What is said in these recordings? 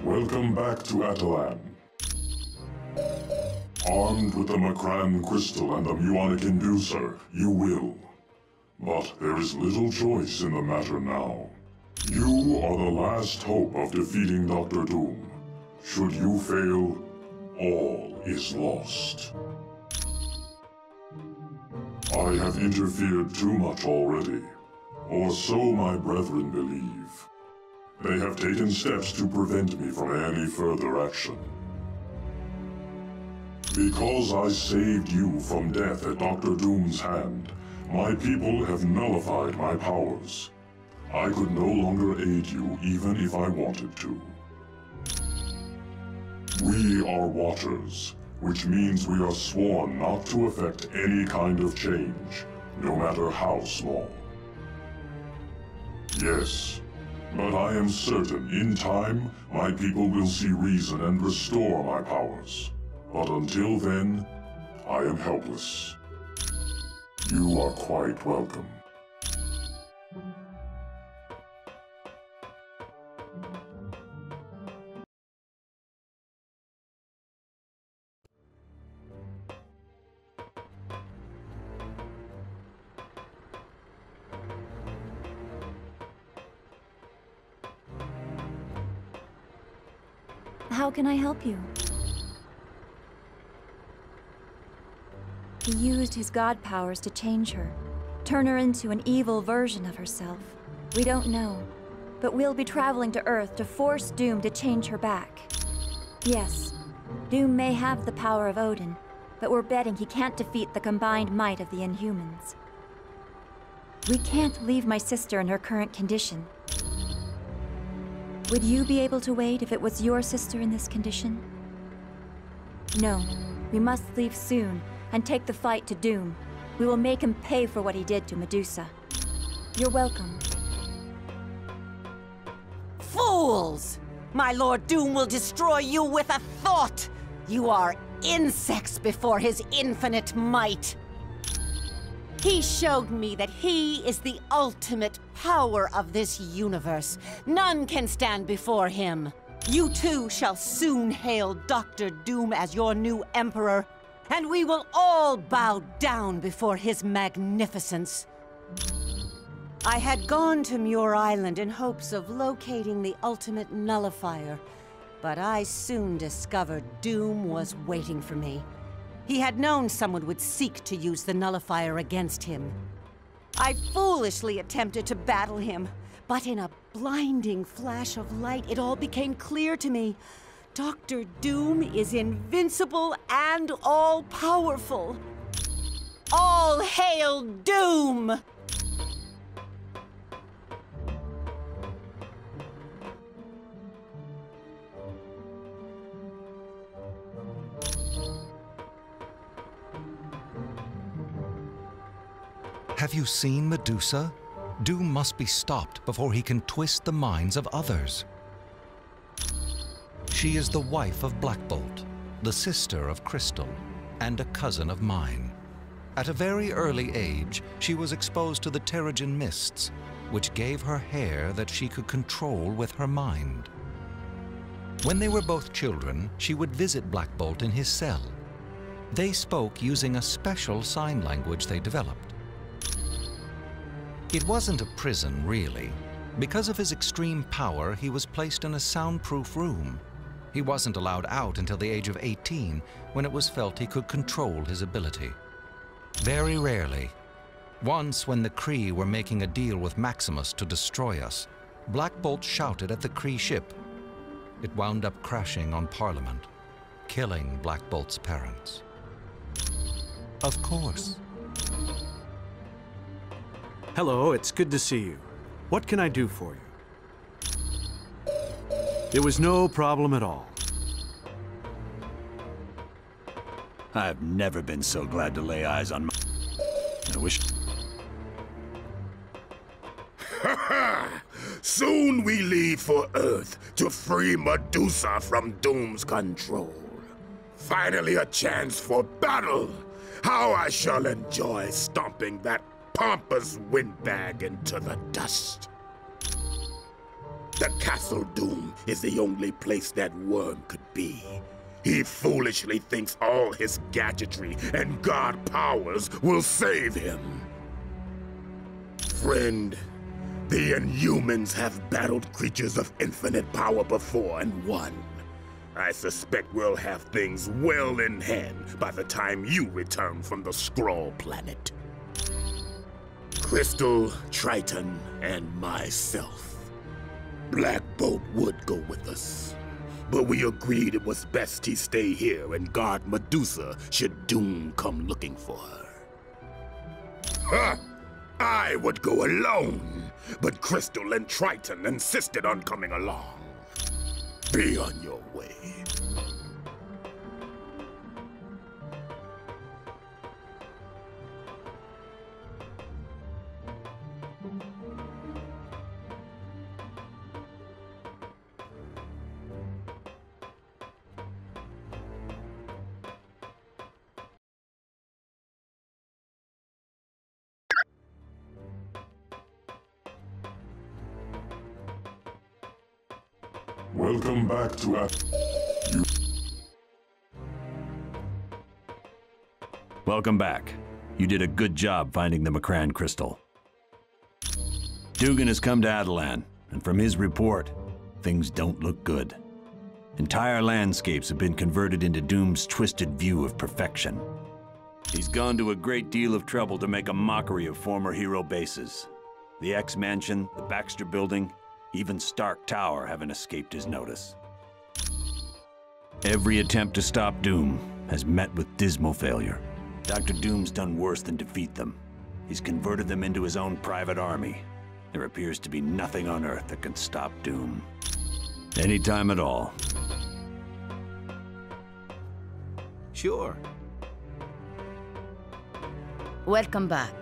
Welcome back to Attilan. Armed with the Macran crystal and the Muonic inducer, you will. But there is little choice in the matter now. You are the last hope of defeating Dr. Doom. Should you fail, all is lost. I have interfered too much already, or so my brethren believe. They have taken steps to prevent me from any further action. Because I saved you from death at Dr. Doom's hand, my people have nullified my powers. I could no longer aid you even if I wanted to. We are Watchers, which means we are sworn not to affect any kind of change, no matter how small. Yes, but I am certain in time, my people will see reason and restore my powers. But until then, I am helpless. You are quite welcome. How can I help you? He used his god powers to change her, turn her into an evil version of herself. We don't know, but we'll be traveling to Earth to force Doom to change her back. Yes, Doom may have the power of Odin, but we're betting he can't defeat the combined might of the Inhumans. We can't leave my sister in her current condition. Would you be able to wait if it was your sister in this condition? No, we must leave soon and take the fight to Doom. We will make him pay for what he did to Medusa. You're welcome. Fools! My Lord Doom will destroy you with a thought! You are insects before his infinite might! He showed me that he is the ultimate power of this universe. None can stand before him. You too shall soon hail Dr. Doom as your new emperor, and we will all bow down before his magnificence. I had gone to Muir Island in hopes of locating the ultimate nullifier, but I soon discovered Doom was waiting for me. He had known someone would seek to use the nullifier against him. I foolishly attempted to battle him, but in a blinding flash of light, it all became clear to me. Dr. Doom is invincible and all-powerful. All hail Doom! Have you seen Medusa? Doom must be stopped before he can twist the minds of others. She is the wife of Black Bolt, the sister of Crystal, and a cousin of mine. At a very early age, she was exposed to the Terrigen mists, which gave her hair that she could control with her mind. When they were both children, she would visit Black Bolt in his cell. They spoke using a special sign language they developed. It wasn't a prison, really. Because of his extreme power, he was placed in a soundproof room. He wasn't allowed out until the age of 18, when it was felt he could control his ability. Very rarely. Once, when the Kree were making a deal with Maximus to destroy us, Black Bolt shouted at the Kree ship. It wound up crashing on Parliament, killing Black Bolt's parents. Of course. Hello, it's good to see you. What can I do for you? It was no problem at all. I've never been so glad to lay eyes on my... I wish... Soon we leave for Earth to free Medusa from Doom's control. Finally a chance for battle! How I shall enjoy stomping that pompous windbag into the dust. The Castle Doom is the only place that worm could be. He foolishly thinks all his gadgetry and god powers will save him. Friend, the Inhumans have battled creatures of infinite power before and won. I suspect we'll have things well in hand by the time you return from the Skrull planet. Crystal, Triton, and myself. Black Bolt would go with us, but we agreed it was best he stay here and guard Medusa should Doom come looking for her. Ha! I would go alone, but Crystal and Triton insisted on coming along. Be on your way. Welcome back to Welcome back. You did a good job finding the Macran crystal. Dugan has come to Attilan, and from his report, things don't look good. Entire landscapes have been converted into Doom's twisted view of perfection. He's gone to a great deal of trouble to make a mockery of former hero bases. The X-Mansion, the Baxter Building, even Stark Tower haven't escaped his notice. Every attempt to stop Doom has met with dismal failure. Dr. Doom's done worse than defeat them. He's converted them into his own private army. There appears to be nothing on Earth that can stop Doom. Anytime at all. Sure. Welcome back.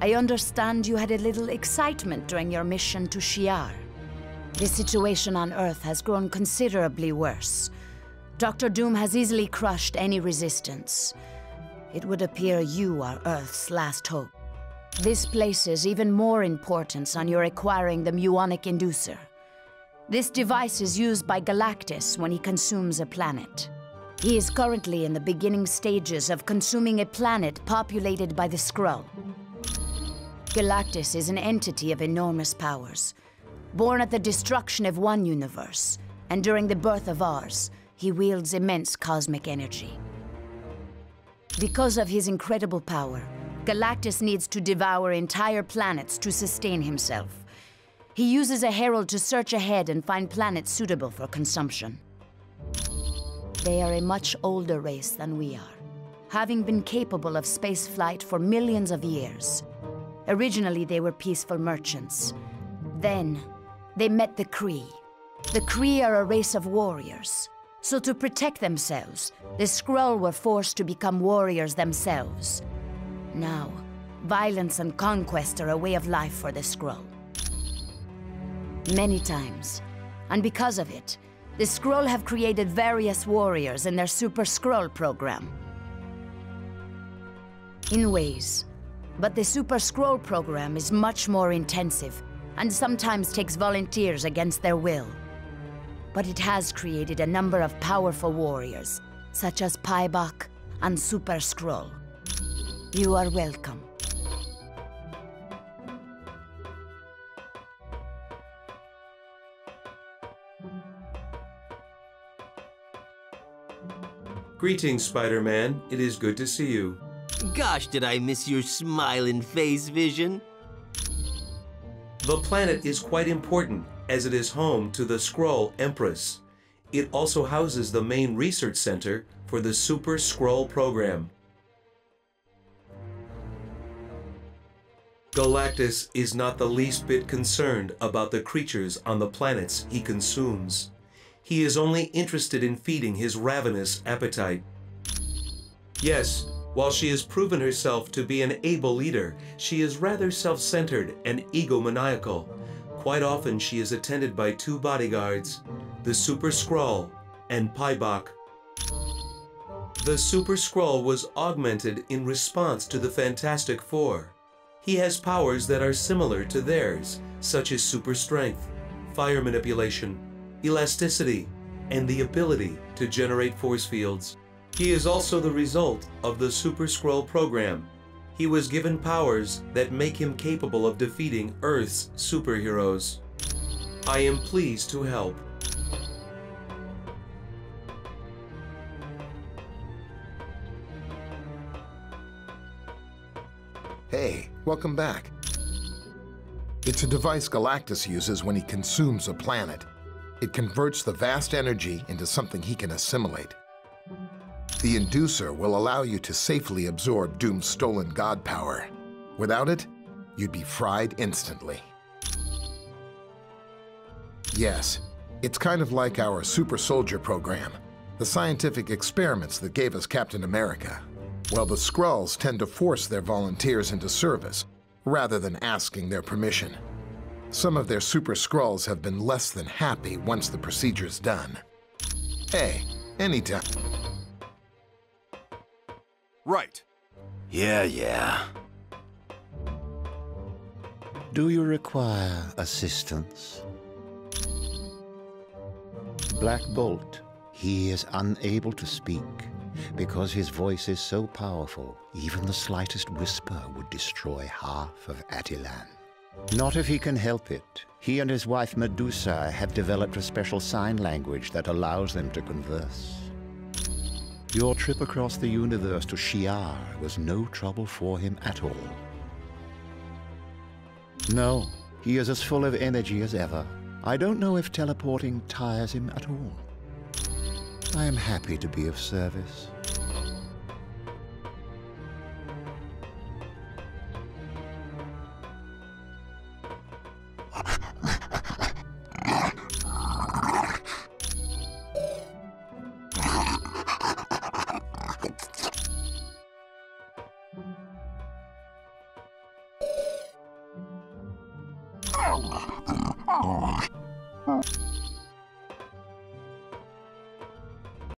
I understand you had a little excitement during your mission to Shi'ar. The situation on Earth has grown considerably worse. Dr. Doom has easily crushed any resistance. It would appear you are Earth's last hope. This places even more importance on your acquiring the muonic inducer. This device is used by Galactus when he consumes a planet. He is currently in the beginning stages of consuming a planet populated by the Skrull. Galactus is an entity of enormous powers. Born at the destruction of one universe, and during the birth of ours, he wields immense cosmic energy. Because of his incredible power, Galactus needs to devour entire planets to sustain himself. He uses a herald to search ahead and find planets suitable for consumption. They are a much older race than we are, having been capable of space flight for millions of years. Originally, they were peaceful merchants. Then, they met the Kree. The Kree are a race of warriors. So to protect themselves, the Skrull were forced to become warriors themselves. Now, violence and conquest are a way of life for the Skrull. Many times, and because of it, the Skrull have created various warriors in their Super Skrull program. In ways, but the Super Skrull program is much more intensive and sometimes takes volunteers against their will. But it has created a number of powerful warriors, such as Paibok and Super Skrull. You are welcome. Greetings, Spider-Man. It is good to see you. Gosh, did I miss your smiling face, Vision? The planet is quite important, as it is home to the Skrull Empress. It also houses the main research center for the Super Skrull program. Galactus is not the least bit concerned about the creatures on the planets he consumes. He is only interested in feeding his ravenous appetite. Yes, while she has proven herself to be an able leader, she is rather self-centered and egomaniacal. Quite often she is attended by two bodyguards, the Super Skrull and Paibok. The Super Skrull was augmented in response to the Fantastic Four. He has powers that are similar to theirs, such as super strength, fire manipulation, elasticity, and the ability to generate force fields. He is also the result of the Super Skrull program. He was given powers that make him capable of defeating Earth's superheroes. I am pleased to help. Hey, welcome back. It's a device Galactus uses when he consumes a planet. It converts the vast energy into something he can assimilate. The Inducer will allow you to safely absorb Doom's stolen god power. Without it, you'd be fried instantly. Yes, it's kind of like our Super Soldier program, the scientific experiments that gave us Captain America. Well, the Skrulls tend to force their volunteers into service, rather than asking their permission. Some of their Super Skrulls have been less than happy once the procedure's done. Hey, anytime. Right. Yeah. Do you require assistance? Black Bolt, he is unable to speak. Because his voice is so powerful, even the slightest whisper would destroy half of Attilan. Not if he can help it. He and his wife Medusa have developed a special sign language that allows them to converse. Your trip across the universe to Shi'ar was no trouble for him at all. No, he is as full of energy as ever. I don't know if teleporting tires him at all. I am happy to be of service.